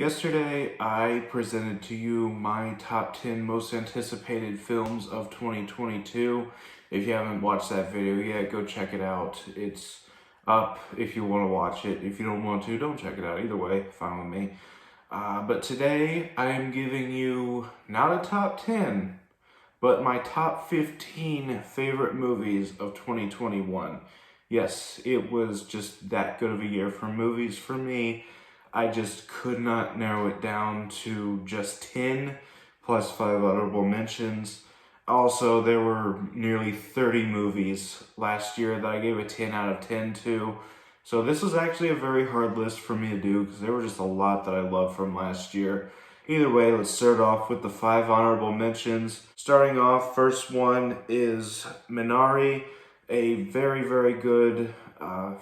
Yesterday, I presented to you my top 10 most anticipated films of 2022. If you haven't watched that video yet, go check it out. It's up if you want to watch it. If you don't want to, don't check it out. Either way, fine with me. But today, I am giving you not a top 10, but my top 15 favorite movies of 2021. Yes, it was just that good of a year for movies for me. I just could not narrow it down to just 10 plus 5 honorable mentions. Also, there were nearly 30 movies last year that I gave a 10 out of 10 to. So this was actually a very hard list for me to do because there were just a lot that I loved from last year. Either way, let's start off with the 5 honorable mentions. Starting off, first one is Minari, a very, very good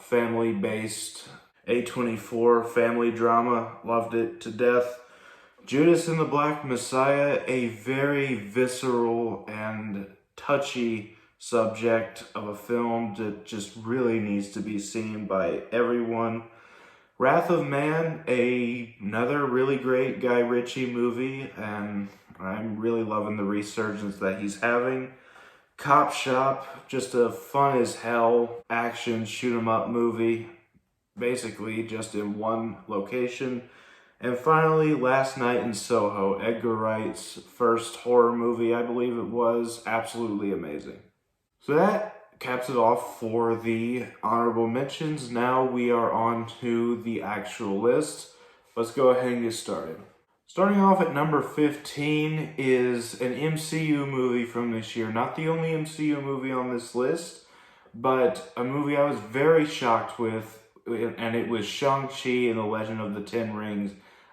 family-based A24 family drama. Loved it to death. Judas and the Black Messiah, a very visceral and touchy subject of a film that just really needs to be seen by everyone. Wrath of Man, another really great Guy Ritchie movie, and I'm really loving the resurgence that he's having. Cop Shop, just a fun as hell action shoot 'em up movie, basically just in one location. And finally, Last Night in Soho, Edgar Wright's first horror movie, I believe it was. Absolutely amazing. So that caps it off for the honorable mentions. Now we are on to the actual list. Let's go ahead and get started. Starting off at number 15 is an MCU movie from this year. Not the only MCU movie on this list, but a movie I was very shocked with, and it was Shang-Chi and the Legend of the Ten Rings.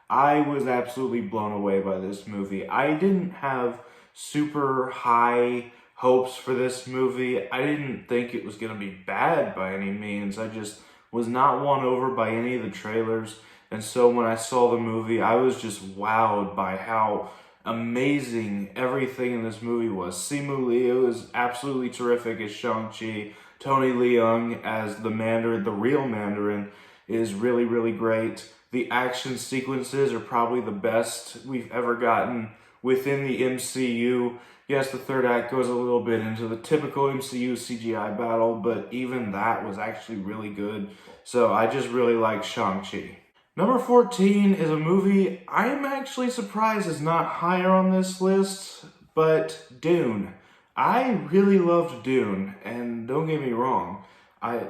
I was absolutely blown away by this movie. I didn't have super high hopes for this movie. I didn't think it was going to be bad by any means. I just was not won over by any of the trailers. And so when I saw the movie, I was just wowed by how amazing everything in this movie was. Simu Liu is absolutely terrific as Shang-Chi. Tony Leung as the Mandarin, the real Mandarin, is really, really great. The action sequences are probably the best we've ever gotten within the MCU. Yes, the third act goes a little bit into the typical MCU CGI battle, but even that was actually really good. So I just really like Shang-Chi. Number 14 is a movie I am actually surprised is not higher on this list, but Dune. I really loved Dune, and don't get me wrong, I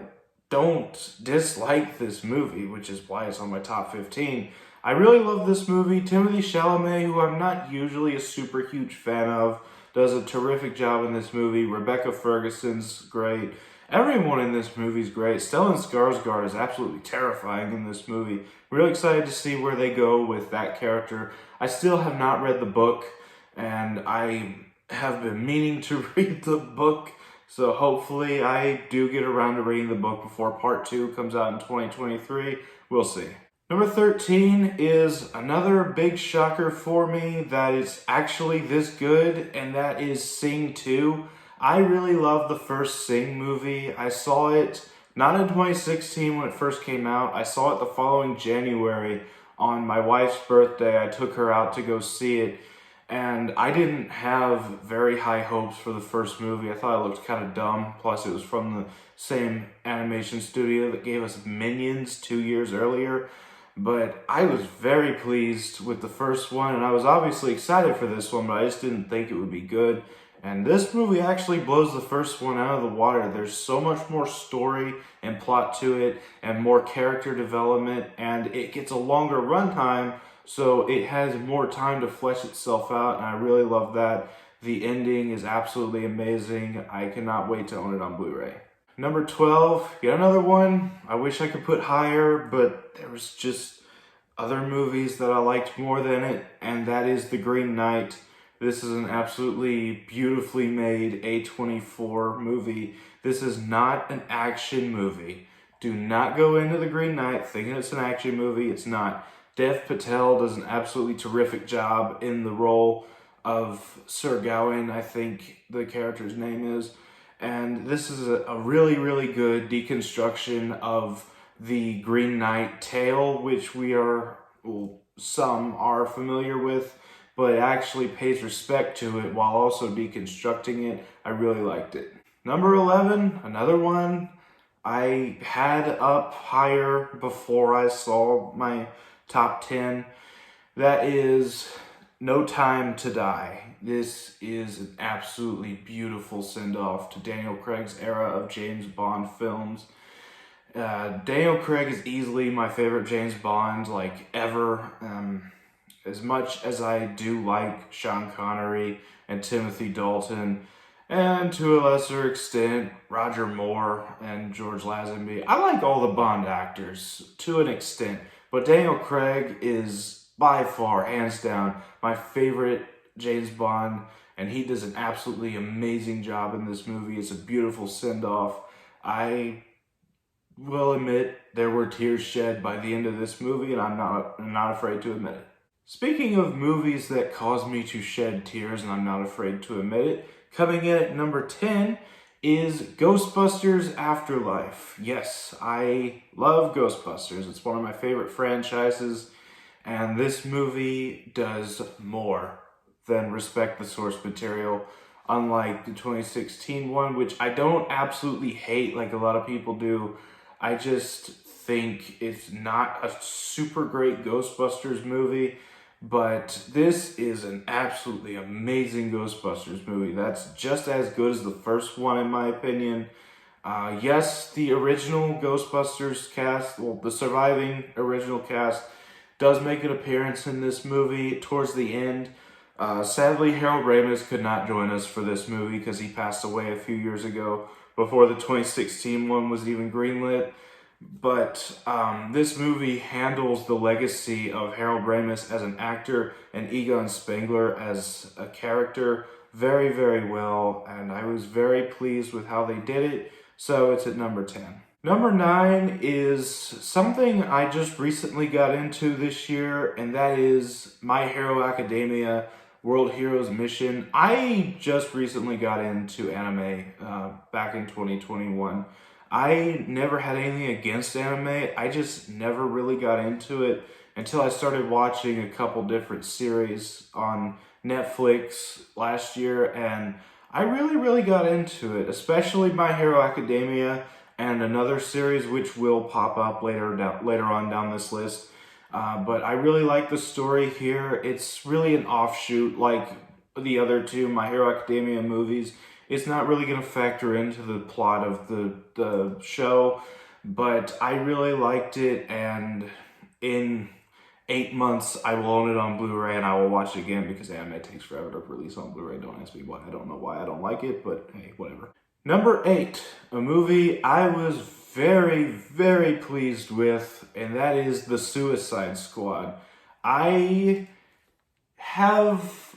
don't dislike this movie, which is why it's on my top 15. I really love this movie. Timothée Chalamet, who I'm not usually a super huge fan of, does a terrific job in this movie. Rebecca Ferguson's great. Everyone in this movie is great. Stellan Skarsgård is absolutely terrifying in this movie. Really excited to see where they go with that character. I still have not read the book, and I have been meaning to read the book, so hopefully I do get around to reading the book before part 2 comes out in 2023. We'll see. Number 13 is another big shocker for me that it's actually this good, and that is Sing 2. I really love the first Sing movie. I saw it not in 2016 when it first came out. I saw it the following January on my wife's birthday. I took her out to go see it, and I didn't have very high hopes for the first movie. I thought it looked kind of dumb. Plus, it was from the same animation studio that gave us Minions 2 years earlier. But I was very pleased with the first one, and I was obviously excited for this one, but I just didn't think it would be good. And this movie actually blows the first one out of the water. There's so much more story and plot to it, and more character development, and it gets a longer runtime, so it has more time to flesh itself out, and I really love that. The ending is absolutely amazing. I cannot wait to own it on Blu-ray. Number 12, yet another one I wish I could put higher, but there was just other movies that I liked more than it, and that is The Green Knight. This is an absolutely beautifully made A24 movie. This is not an action movie. Do not go into The Green Knight thinking it's an action movie. It's not. Dev Patel does an absolutely terrific job in the role of Sir Gawain, I think the character's name is. And this is a really, really good deconstruction of the Green Knight tale, which we are, well, some are familiar with, but it actually pays respect to it while also deconstructing it. I really liked it. Number 11, another one I had up higher before I saw my top 10. That is No Time to Die. This is an absolutely beautiful send-off to Daniel Craig's era of James Bond films. Daniel Craig is easily my favorite James Bond, like, ever. As much as I do like Sean Connery and Timothy Dalton, and to a lesser extent, Roger Moore and George Lazenby, I like all the Bond actors to an extent, but Daniel Craig is by far, hands down, my favorite James Bond, and he does an absolutely amazing job in this movie. It's a beautiful send-off. I will admit there were tears shed by the end of this movie, and I'm not afraid to admit it. Speaking of movies that cause me to shed tears, and I'm not afraid to admit it, coming in at number 10 is Ghostbusters Afterlife. Yes, I love Ghostbusters. It's one of my favorite franchises, and this movie does more than respect the source material, unlike the 2016 one, which I don't absolutely hate like a lot of people do. I just think it's not a super great Ghostbusters movie, but this is an absolutely amazing Ghostbusters movie. That's just as good as the first one, in my opinion. Yes, the original Ghostbusters cast, well, the surviving original cast, does make an appearance in this movie towards the end. Sadly, Harold Ramis could not join us for this movie because he passed away a few years ago before the 2016 one was even greenlit. But this movie handles the legacy of Harold Ramis as an actor and Egon Spengler as a character very, very well, and I was very pleased with how they did it, so it's at number 10. Number 9 is something I just recently got into this year, and that is My Hero Academia World Heroes Mission. I just recently got into anime back in 2021. I never had anything against anime. I just never really got into it until I started watching a couple different series on Netflix last year, and I really got into it, especially My Hero Academia and another series which will pop up later on down this list. But I really like the story here. It's really an offshoot like the other two My Hero Academia movies. It's not really going to factor into the plot of the show, but I really liked it, and in 8 months I will own it on Blu-ray and I will watch it again because anime takes forever to release on Blu-ray. Don't ask me why. I don't know why I don't like it, but hey, whatever. Number 8, a movie I was very pleased with, and that is The Suicide Squad. I have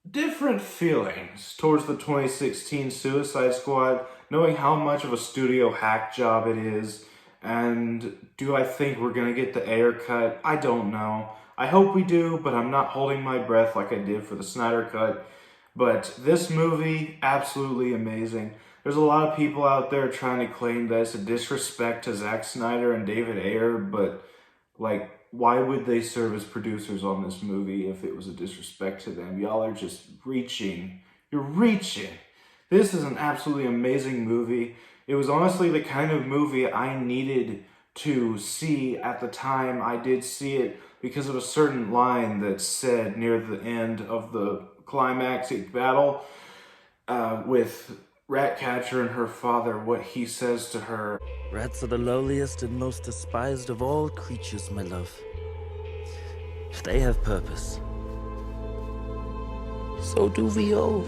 different feelings towards the 2016 Suicide Squad, knowing how much of a studio hack job it is, and do I think we're gonna get the Ayer cut? I don't know. I hope we do, but I'm not holding my breath like I did for the Snyder cut. But this movie, absolutely amazing. There's a lot of people out there trying to claim that it's a disrespect to Zack Snyder and David Ayer, but like, why would they serve as producers on this movie if it was a disrespect to them? Y'all are just reaching. You're reaching. This is an absolutely amazing movie. It was honestly the kind of movie I needed to see at the time I did see it because of a certain line that said near the end of the climactic battle with Ratcatcher and her father, what he says to her. Rats are the lowliest and most despised of all creatures, my love. They have purpose. So do we all.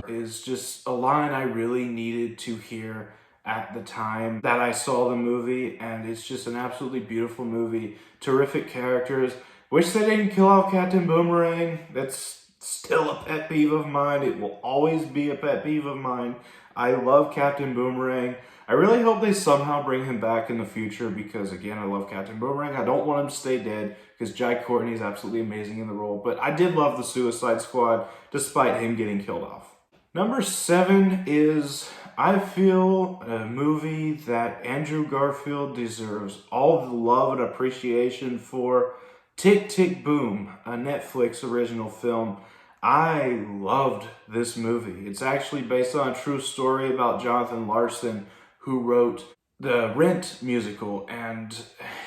Is just a line I really needed to hear at the time that I saw the movie, and it's just an absolutely beautiful movie. Terrific characters. Wish they didn't kill off Captain Boomerang. That's still a pet peeve of mine. It will always be a pet peeve of mine. I love Captain Boomerang. I really hope they somehow bring him back in the future because, again, I love Captain Boomerang. I don't want him to stay dead because Jai Courtney is absolutely amazing in the role. But I did love the Suicide Squad despite him getting killed off. Number 7 is, I feel, a movie that Andrew Garfield deserves all the love and appreciation for. Tick Tick Boom, a Netflix original film. I loved this movie. It's actually based on a true story about Jonathan Larson, who wrote the Rent musical, and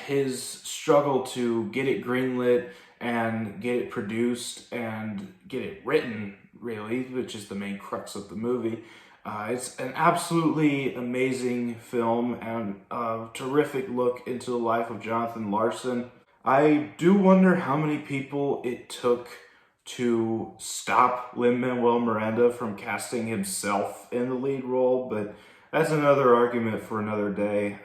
his struggle to get it greenlit and get it produced and get it written, really, which is the main crux of the movie. It's an absolutely amazing film and a terrific look into the life of Jonathan Larson. I do wonder how many people it took to stop Lin-Manuel Miranda from casting himself in the lead role, but that's another argument for another day.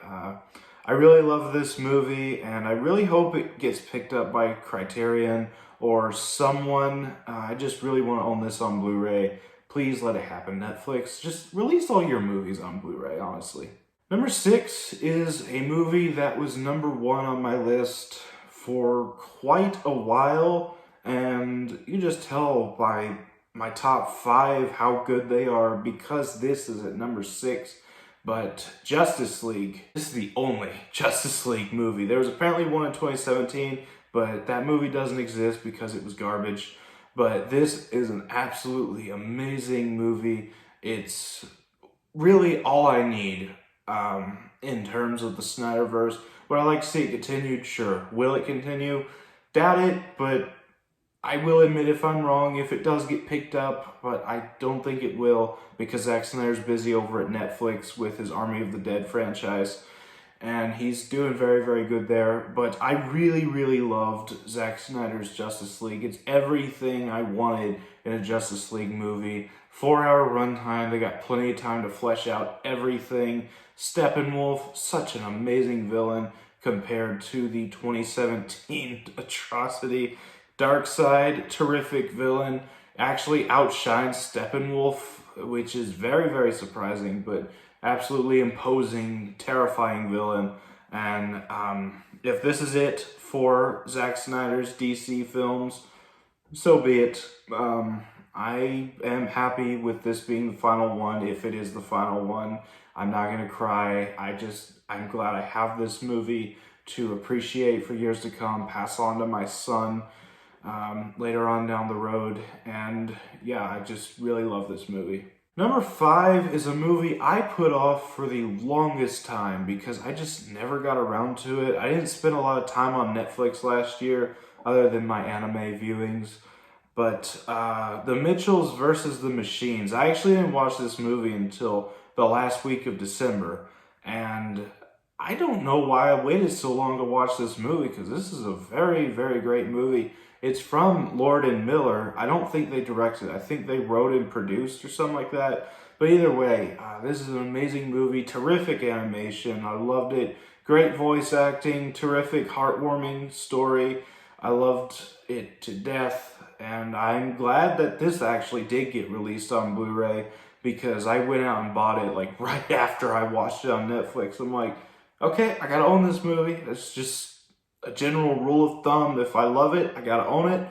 I really love this movie, and I really hope it gets picked up by Criterion or someone. I just really want to own this on Blu-ray. Please let it happen, Netflix. Just release all your movies on Blu-ray, honestly. Number 6 is a movie that was number 1 on my list for quite a while, and you just tell by my top 5 how good they are because this is at number 6. But Justice League, this is the only Justice League movie. There was apparently one in 2017, but that movie doesn't exist because it was garbage. But this is an absolutely amazing movie. It's really all I need in terms of the Snyderverse. Would I like to see it continued? Sure. Will it continue? Doubt it, but I will admit if I'm wrong, if it does get picked up, but I don't think it will because Zack Snyder's busy over at Netflix with his Army of the Dead franchise, and he's doing very, very good there. But I really, really loved Zack Snyder's Justice League. It's everything I wanted in a Justice League movie. 4-hour runtime, they got plenty of time to flesh out everything. Steppenwolf, such an amazing villain compared to the 2017 atrocity. Darkseid, terrific villain, actually outshines Steppenwolf, which is very, very surprising, but absolutely imposing, terrifying villain. And if this is it for Zack Snyder's DC films, so be it. I am happy with this being the final one, if it is the final one. I'm not going to cry. I'm glad I have this movie to appreciate for years to come, pass on to my son later on down the road. And yeah, I just really love this movie. Number 5 is a movie I put off for the longest time because I just never got around to it. I didn't spend a lot of time on Netflix last year other than my anime viewings. But The Mitchells versus the Machines. I actually didn't watch this movie until the last week of December. And I don't know why I waited so long to watch this movie because this is a very, very great movie. It's from Lord and Miller. I don't think they directed it. I think they wrote and produced or something like that. But either way, this is an amazing movie. Terrific animation. I loved it. Great voice acting. Terrific, heartwarming story. I loved it to death. And I'm glad that this actually did get released on Blu-ray because I went out and bought it like right after I watched it on Netflix. I'm like, okay, I gotta own this movie. It's just a general rule of thumb. If I love it, I gotta own it.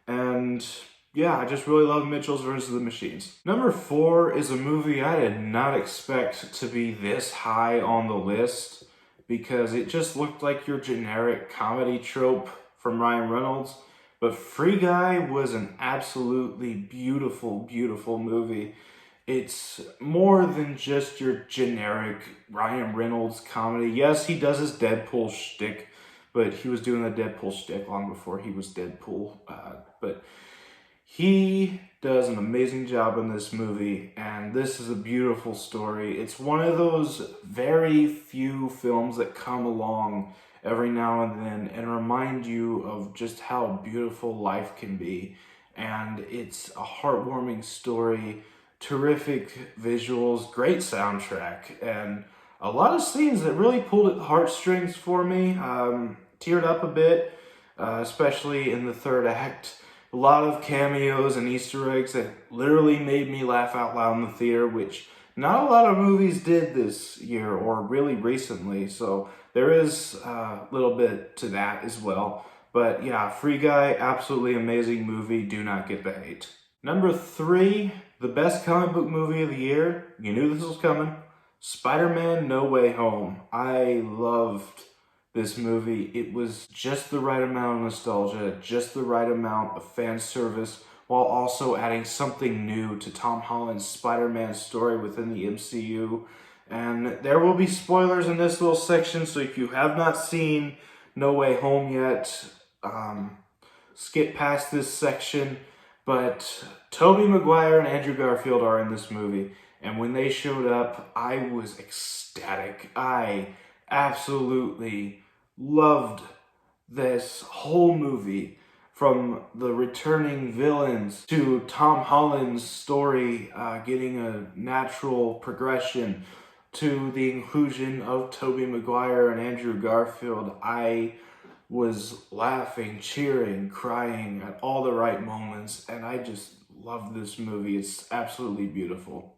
And yeah, I just really love Mitchells versus the Machines. Number 4 is a movie I did not expect to be this high on the list because it just looked like your generic comedy trope from Ryan Reynolds. But Free Guy was an absolutely beautiful, beautiful movie. It's more than just your generic Ryan Reynolds comedy. Yes, he does his Deadpool shtick, but he was doing the Deadpool shtick long before he was Deadpool. But he does an amazing job in this movie, and this is a beautiful story. It's one of those very few films that come along every now and then and remind you of just how beautiful life can be. And it's a heartwarming story, terrific visuals, great soundtrack, and a lot of scenes that really pulled at the heartstrings for me. Teared up a bit, especially in the third act. A lot of cameos and Easter eggs that literally made me laugh out loud in the theater, which not a lot of movies did this year or really recently, so there is a little bit to that as well. But yeah, Free Guy, absolutely amazing movie. Do not get the hate. Number 3, the best comic book movie of the year. You knew this was coming. Spider-Man No Way Home. I loved this movie. It was just the right amount of nostalgia, just the right amount of fan service, while also adding something new to Tom Holland's Spider-Man story within the MCU. And there will be spoilers in this little section, so if you have not seen No Way Home yet, skip past this section. But Tobey Maguire and Andrew Garfield are in this movie, and when they showed up, I was ecstatic. I absolutely loved this whole movie, from the returning villains to Tom Holland's story getting a natural progression to the inclusion of Tobey Maguire and Andrew Garfield. I was laughing, cheering, crying at all the right moments, and I just love this movie. It's absolutely beautiful.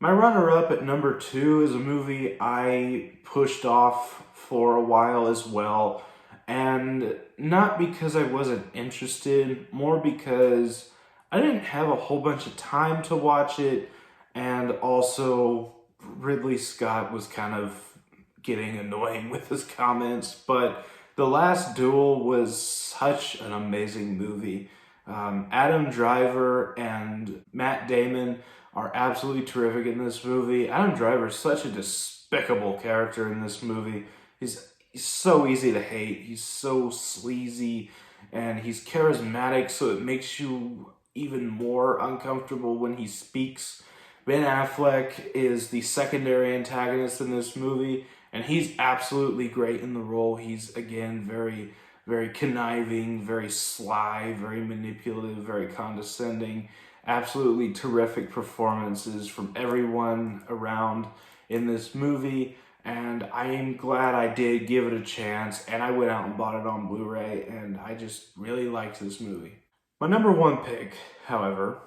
My runner-up at number 2 is a movie I pushed off for a while as well, and not because I wasn't interested, more because I didn't have a whole bunch of time to watch it, and also Ridley Scott was kind of getting annoying with his comments. But The Last Duel was such an amazing movie. Adam Driver and Matt Damon are absolutely terrific in this movie. Adam Driver is such a despicable character in this movie. He's so easy to hate. He's so sleazy, and he's charismatic, so it makes you even more uncomfortable when he speaks. Ben Affleck is the secondary antagonist in this movie, and he's absolutely great in the role. He's, again, very, very conniving, very sly, very manipulative, very condescending. Absolutely terrific performances from everyone around in this movie, and I am glad I did give it a chance, and I went out and bought it on Blu-ray, and I just really liked this movie. My number 1 pick, however,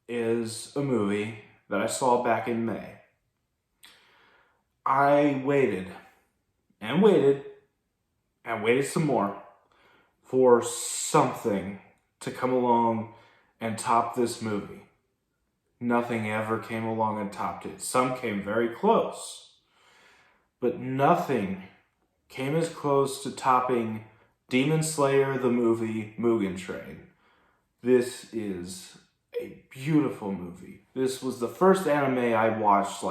is a movie that I saw back in May. I waited, and waited, and waited some more for something to come along and top this movie. Nothing ever came along and topped it. Some came very close, but nothing came as close to topping Demon Slayer the movie Mugen Train. This is a beautiful movie. This was the first anime I watched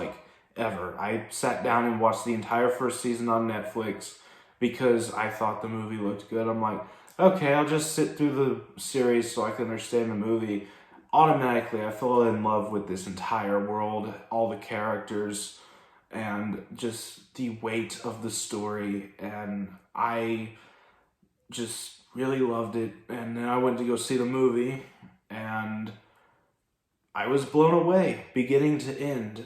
ever. I sat down and watched the entire first season on Netflix because I thought the movie looked good. I'm like, okay, I'll just sit through the series so I can understand the movie. Automatically, I fell in love with this entire world, all the characters, and just the weight of the story, and I just really loved it. And then I went to go see the movie, and I was blown away, beginning to end.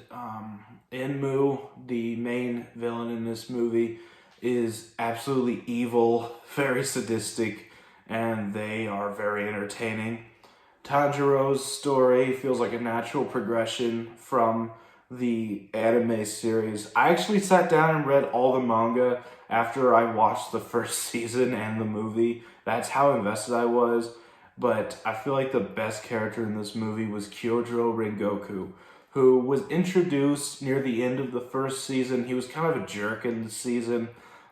Enmu, the main villain in this movie, is absolutely evil, very sadistic, and they are very entertaining. Tanjiro's story feels like a natural progression from the anime series. I actually sat down and read all the manga after I watched the first season and the movie. That's how invested I was. But I feel like the best character in this movie was Kyojuro Rengoku, who was introduced near the end of the first season. He was kind of a jerk in the season,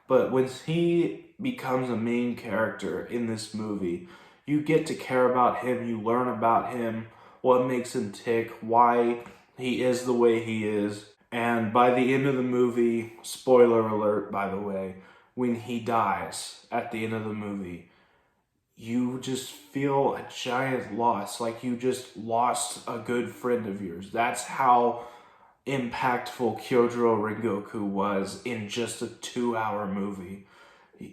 but when he becomes a main character in this movie, you get to care about him, you learn about him, what makes him tick, why he is the way he is. And by the end of the movie, spoiler alert by the way, when he dies at the end of the movie, you just feel a giant loss, like you just lost a good friend of yours. That's how impactful Kyojuro Rengoku was in just a 2-hour movie.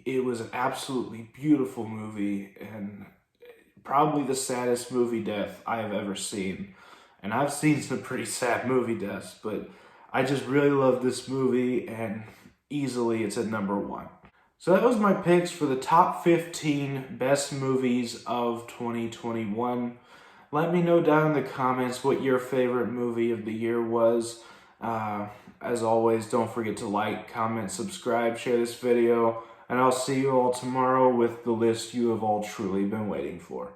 It was an absolutely beautiful movie, and probably the saddest movie death I have ever seen. And I've seen some pretty sad movie deaths, but I just really love this movie, and easily it's at number 1. So that was my picks for the top 15 best movies of 2021. Let me know down in the comments what your favorite movie of the year was. As always, don't forget to like, comment, subscribe, share this video, and I'll see you all tomorrow with the list you have all truly been waiting for.